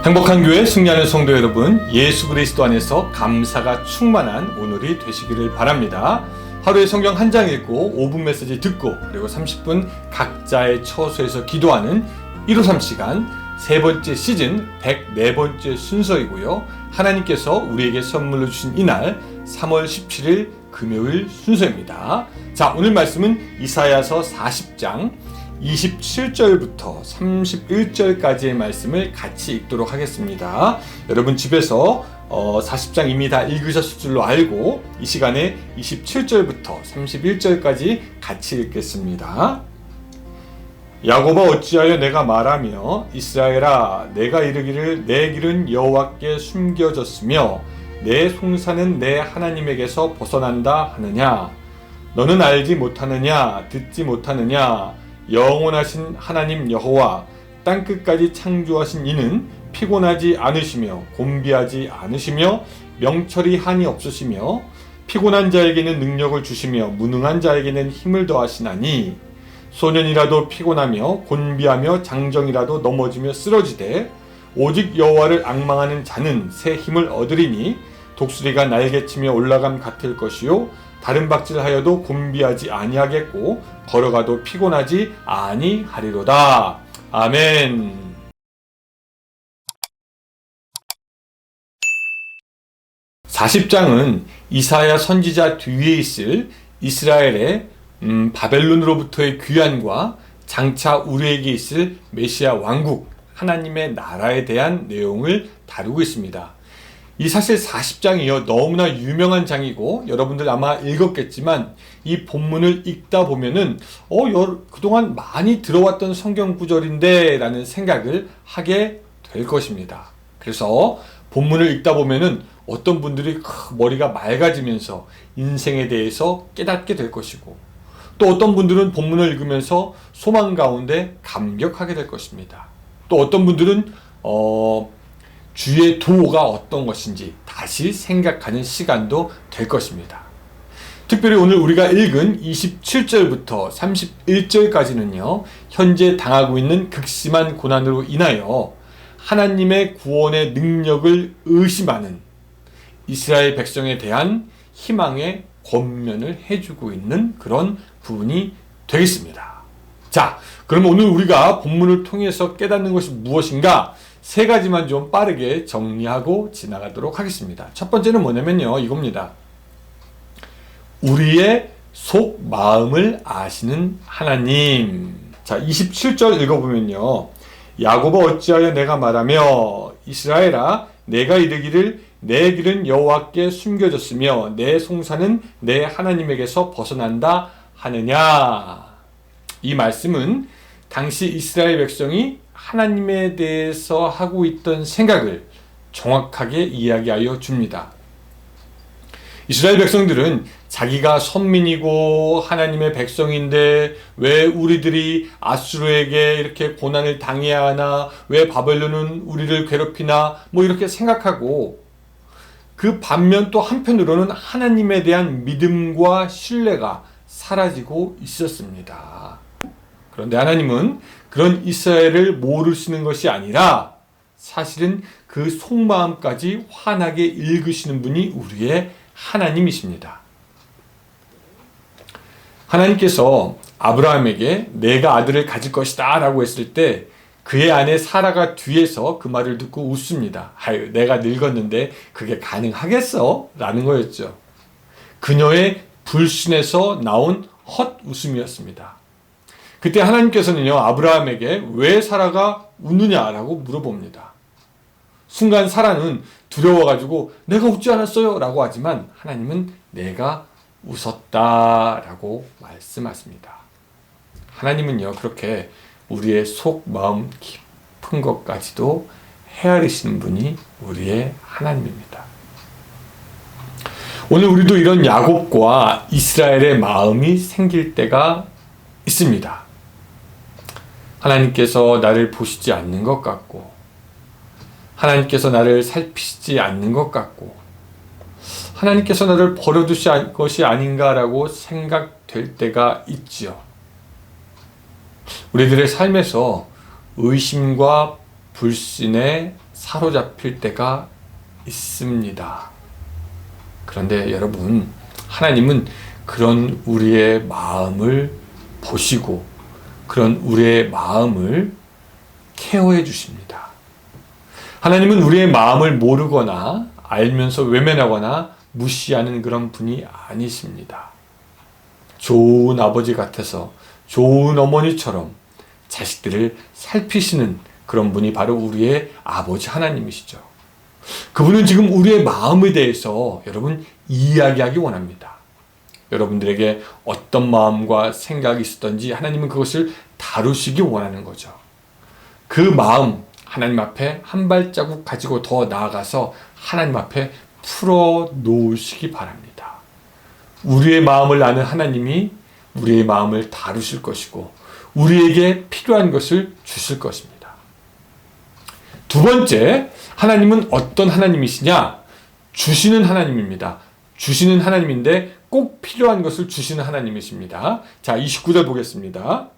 행복한 교회 승리하는 성도 여러분, 예수 그리스도 안에서 감사가 충만한 오늘이 되시기를 바랍니다. 하루에 성경 한 장 읽고 5분 메시지 듣고 그리고 30분 각자의 처소에서 기도하는 153 시간 세 번째 시즌 104번째 순서이고요. 하나님께서 우리에게 선물로 주신 이날 3월 17일 금요일 순서입니다. 자, 오늘 말씀은 이사야서 40장 27절부터 31절까지의 말씀을 같이 읽도록 하겠습니다. 여러분 집에서 40장 이미 다 읽으셨을 줄로 알고 이 시간에 27절부터 31절까지 같이 읽겠습니다. 야곱아 어찌하여 내가 말하며 이스라엘아 내가 이르기를 내 길은 여호와께 숨겨졌으며 내 송사는 내 하나님에게서 벗어난다 하느냐. 너는 알지 못하느냐 듣지 못하느냐. 영원하신 하나님 여호와 땅끝까지 창조하신 이는 피곤하지 않으시며 곤비하지 않으시며 명철이 한이 없으시며 피곤한 자에게는 능력을 주시며 무능한 자에게는 힘을 더하시나니 소년이라도 피곤하며 곤비하며 장정이라도 넘어지며 쓰러지되 오직 여호와를 앙망하는 자는 새 힘을 얻으리니 독수리가 날개치며 올라감 같을 것이요 다른 박질하여도 곤비하지 아니하겠고 걸어가도 피곤하지 아니하리로다. 아멘. (40장은) 이사야 선지자 뒤에 있을 이스라엘의 바벨론으로부터의 귀환과 장차 우리에게 있을 메시아 왕국 하나님의 나라에 대한 내용을 다루고 있습니다. 이 사실 40장이요 너무나 유명한 장이고 여러분들 아마 읽었겠지만 이 본문을 읽다 보면은 그동안 많이 들어왔던 성경 구절인데 라는 생각을 하게 될 것입니다. 그래서 본문을 읽다 보면은 어떤 분들이 머리가 맑아지면서 인생에 대해서 깨닫게 될 것이고 또 어떤 분들은 본문을 읽으면서 소망 가운데 감격하게 될 것입니다. 또 어떤 분들은 주의 도가 어떤 것인지 다시 생각하는 시간도 될 것입니다. 특별히 오늘 우리가 읽은 27절부터 31절까지는요, 현재 당하고 있는 극심한 고난으로 인하여 하나님의 구원의 능력을 의심하는 이스라엘 백성에 대한 희망의 권면을 해주고 있는 그런 부분이 되겠습니다. 자, 그럼 오늘 우리가 본문을 통해서 깨닫는 것이 무엇인가? 세 가지만 좀 빠르게 정리하고 지나가도록 하겠습니다. 첫 번째는 뭐냐면요, 이겁니다. 우리의 속 마음을 아시는 하나님. 자, 27절 읽어보면요. 야곱아 어찌하여 내가 말하며 이스라엘아 내가 이르기를 내 길은 여호와께 숨겨졌으며 내 송사는 내 하나님에게서 벗어난다 하느냐. 이 말씀은 당시 이스라엘 백성이 하나님에 대해서 하고 있던 생각을 정확하게 이야기하여 줍니다. 이스라엘 백성들은 자기가 선민이고 하나님의 백성인데 왜 우리들이 아수르에게 이렇게 고난을 당해야 하나, 왜 바벨론은 우리를 괴롭히나 이렇게 생각하고 그 반면 또 한편으로는 하나님에 대한 믿음과 신뢰가 사라지고 있었습니다. 그런데 하나님은 그런 이스라엘을 모르시는 것이 아니라 사실은 그 속마음까지 환하게 읽으시는 분이 우리의 하나님이십니다. 하나님께서 아브라함에게 내가 아들을 가질 것이다 라고 했을 때 그의 아내 사라가 뒤에서 그 말을 듣고 웃습니다. 아유, 내가 늙었는데 그게 가능하겠어? 라는 거였죠. 그녀의 불신에서 나온 헛웃음이었습니다. 그때 하나님께서는요, 아브라함에게 왜 사라가 웃느냐라고 물어봅니다. 순간 사라는 두려워가지고 내가 웃지 않았어요 라고 하지만 하나님은 내가 웃었다라고 말씀하십니다. 하나님은요, 그렇게 우리의 속 마음 깊은 것까지도 헤아리시는 분이 우리의 하나님입니다. 오늘 우리도 이런 야곱과 이스라엘의 마음이 생길 때가 있습니다. 하나님께서 나를 보시지 않는 것 같고 하나님께서 나를 살피시지 않는 것 같고 하나님께서 나를 버려두신 것이 아닌가라고 생각될 때가 있지요. 우리들의 삶에서 의심과 불신의 사로잡힐 때가 있습니다. 그런데 여러분, 하나님은 그런 우리의 마음을 보시고 그런 우리의 마음을 케어해 주십니다. 하나님은 우리의 마음을 모르거나 알면서 외면하거나 무시하는 그런 분이 아니십니다. 좋은 아버지 같아서 좋은 어머니처럼 자식들을 살피시는 그런 분이 바로 우리의 아버지 하나님이시죠. 그분은 지금 우리의 마음에 대해서 여러분 이야기하기 원합니다. 여러분들에게 어떤 마음과 생각이 있었던지 하나님은 그것을 다루시기 원하는 거죠. 그 마음 하나님 앞에 한 발자국 가지고 더 나아가서 하나님 앞에 풀어 놓으시기 바랍니다. 우리의 마음을 아는 하나님이 우리의 마음을 다루실 것이고 우리에게 필요한 것을 주실 것입니다. 두 번째, 하나님은 어떤 하나님이시냐? 주시는 하나님입니다. 주시는 하나님인데 꼭 필요한 것을 주시는 하나님이십니다. 자, 29절 보겠습니다.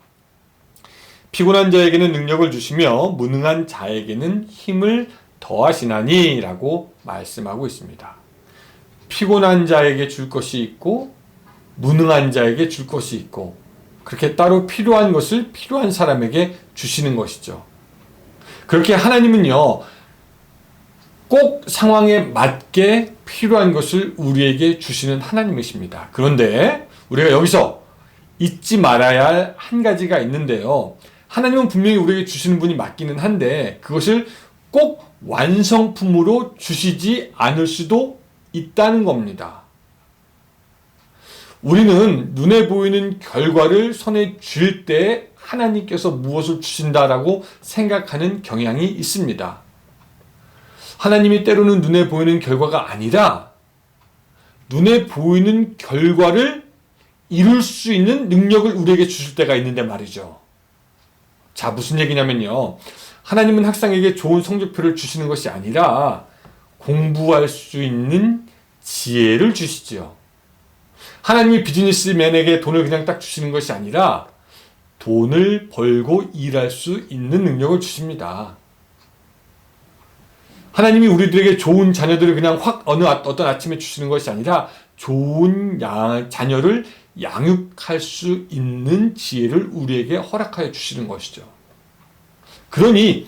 피곤한 자에게는 능력을 주시며 무능한 자에게는 힘을 더하시나니 라고 말씀하고 있습니다. 피곤한 자에게 줄 것이 있고 무능한 자에게 줄 것이 있고 그렇게 따로 필요한 것을 필요한 사람에게 주시는 것이죠. 그렇게 하나님은요, 꼭 상황에 맞게 필요한 것을 우리에게 주시는 하나님이십니다. 그런데 우리가 여기서 잊지 말아야 할 한 가지가 있는데요. 하나님은 분명히 우리에게 주시는 분이 맞기는 한데 그것을 꼭 완성품으로 주시지 않을 수도 있다는 겁니다. 우리는 눈에 보이는 결과를 손에 쥘 때 하나님께서 무엇을 주신다라고 생각하는 경향이 있습니다. 하나님이 때로는 눈에 보이는 결과가 아니라 눈에 보이는 결과를 이룰 수 있는 능력을 우리에게 주실 때가 있는데 말이죠. 자, 무슨 얘기냐면요. 하나님은 학생에게 좋은 성적표를 주시는 것이 아니라 공부할 수 있는 지혜를 주시지요. 하나님이 비즈니스맨에게 돈을 그냥 딱 주시는 것이 아니라 돈을 벌고 일할 수 있는 능력을 주십니다. 하나님이 우리들에게 좋은 자녀들을 그냥 확 어떤 아침에 주시는 것이 아니라 좋은 자녀를 양육할 수 있는 지혜를 우리에게 허락하여 주시는 것이죠. 그러니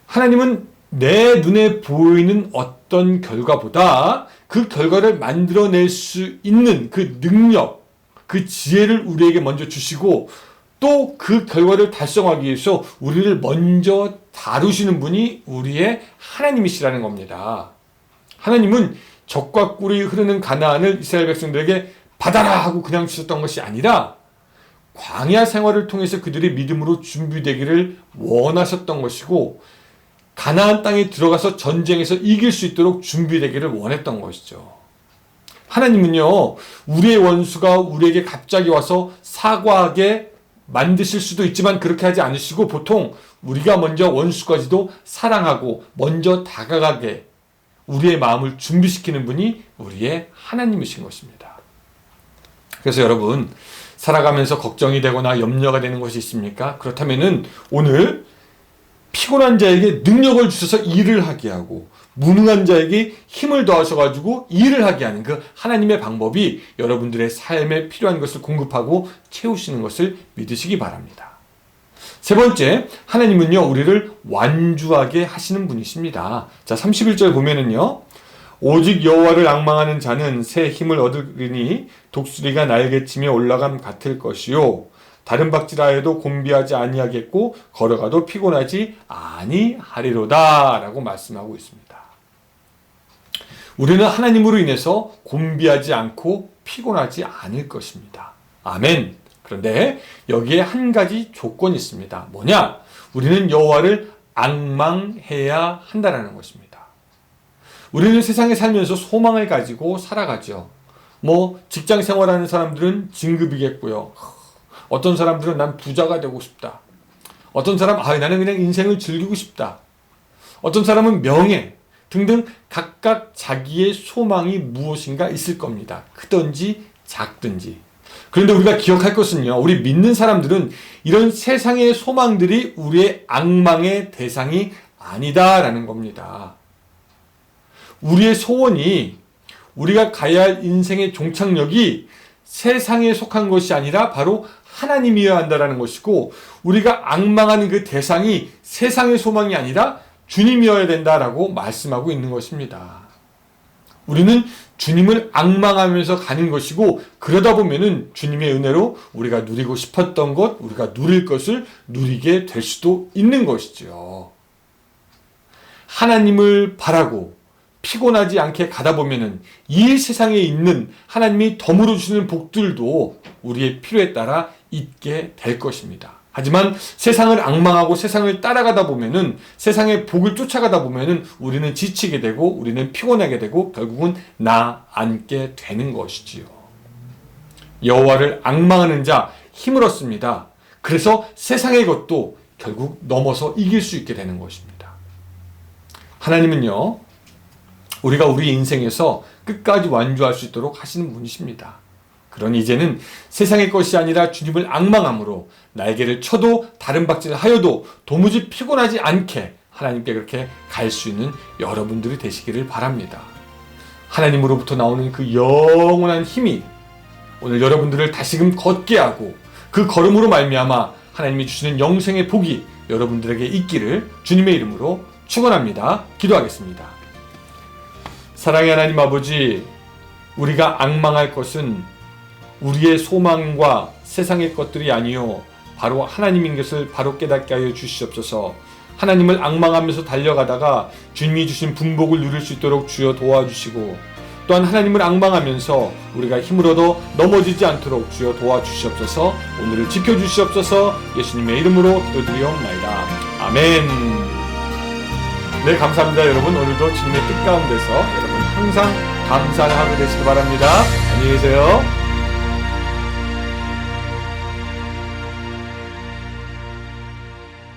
하나님은 내 눈에 보이는 어떤 결과보다 그 결과를 만들어낼 수 있는 그 능력, 그 지혜를 우리에게 먼저 주시고 또 그 결과를 달성하기 위해서 우리를 먼저 다루시는 분이 우리의 하나님이시라는 겁니다. 하나님은 젖과 꿀이 흐르는 가나안을 이스라엘 백성들에게 받아라 하고 그냥 주셨던 것이 아니라 광야 생활을 통해서 그들의 믿음으로 준비되기를 원하셨던 것이고 가나안 땅에 들어가서 전쟁에서 이길 수 있도록 준비되기를 원했던 것이죠. 하나님은요, 우리의 원수가 우리에게 갑자기 와서 사과하게 만드실 수도 있지만 그렇게 하지 않으시고 보통 우리가 먼저 원수까지도 사랑하고 먼저 다가가게 우리의 마음을 준비시키는 분이 우리의 하나님이신 것입니다. 그래서 여러분, 살아가면서 걱정이 되거나 염려가 되는 것이 있습니까? 그렇다면은 오늘 피곤한 자에게 능력을 주셔서 일을 하게 하고 무능한 자에게 힘을 더하셔가지고 일을 하게 하는 그 하나님의 방법이 여러분들의 삶에 필요한 것을 공급하고 채우시는 것을 믿으시기 바랍니다. 세 번째, 하나님은요, 우리를 완주하게 하시는 분이십니다. 자, 31절 보면은요, 오직 여호와를 앙망하는 자는 새 힘을 얻으리니 독수리가 날개치며 올라감 같을 것이요 다른 박질하여도 곤비하지 아니하겠고 걸어가도 피곤하지 아니하리로다 라고 말씀하고 있습니다. 우리는 하나님으로 인해서 곤비하지 않고 피곤하지 않을 것입니다. 아멘. 그런데 여기에 한 가지 조건이 있습니다. 뭐냐? 우리는 여호와를 앙망해야 한다는 것입니다. 우리는 세상에 살면서 소망을 가지고 살아가죠. 직장 생활하는 사람들은 진급이겠고요. 어떤 사람들은 난 부자가 되고 싶다. 어떤 사람, 나는 그냥 인생을 즐기고 싶다. 어떤 사람은 명예 등등 각각 자기의 소망이 무엇인가 있을 겁니다. 크든지 작든지. 그런데 우리가 기억할 것은요, 우리 믿는 사람들은 이런 세상의 소망들이 우리의 앙망의 대상이 아니다라는 겁니다. 우리의 소원이, 우리가 가야 할 인생의 종착역이 세상에 속한 것이 아니라 바로 하나님이어야 한다는 것이고, 우리가 앙망하는 그 대상이 세상의 소망이 아니라 주님이어야 된다라고 말씀하고 있는 것입니다. 우리는 주님을 앙망하면서 가는 것이고, 그러다 보면은 주님의 은혜로 우리가 누리고 싶었던 것, 우리가 누릴 것을 누리게 될 수도 있는 것이죠. 하나님을 바라고 피곤하지 않게 가다 보면은 이 세상에 있는 하나님이 덤으로 주시는 복들도 우리의 필요에 따라 있게 될 것입니다. 하지만 세상을 앙망하고 세상을 따라가다 보면은, 세상의 복을 쫓아가다 보면은 우리는 지치게 되고 우리는 피곤하게 되고 결국은 나앉게 되는 것이지요. 여호와를 앙망하는 자 힘을 얻습니다. 그래서 세상의 것도 결국 넘어서 이길 수 있게 되는 것입니다. 하나님은요, 우리가 우리 인생에서 끝까지 완주할 수 있도록 하시는 분이십니다. 그러니 이제는 세상의 것이 아니라 주님을 앙망함으로 날개를 쳐도 다른 박질을 하여도 도무지 피곤하지 않게 하나님께 그렇게 갈 수 있는 여러분들이 되시기를 바랍니다. 하나님으로부터 나오는 그 영원한 힘이 오늘 여러분들을 다시금 걷게 하고, 그 걸음으로 말미암아 하나님이 주시는 영생의 복이 여러분들에게 있기를 주님의 이름으로 축원합니다. 기도하겠습니다. 사랑의 하나님 아버지, 우리가 앙망할 것은 우리의 소망과 세상의 것들이 아니요 바로 하나님인 것을 바로 깨닫게 하여 주시옵소서. 하나님을 앙망하면서 달려가다가 주님이 주신 분복을 누릴 수 있도록 주여 도와주시고, 또한 하나님을 앙망하면서 우리가 힘을 얻어 넘어지지 않도록 주여 도와주시옵소서. 오늘을 지켜주시옵소서. 예수님의 이름으로 기도드리옵나이다. 아멘. 네, 감사합니다. 여러분, 오늘도 주님의 뜻 가운데서 여러분 항상 감사를 하게 되시기 바랍니다. 안녕히 계세요.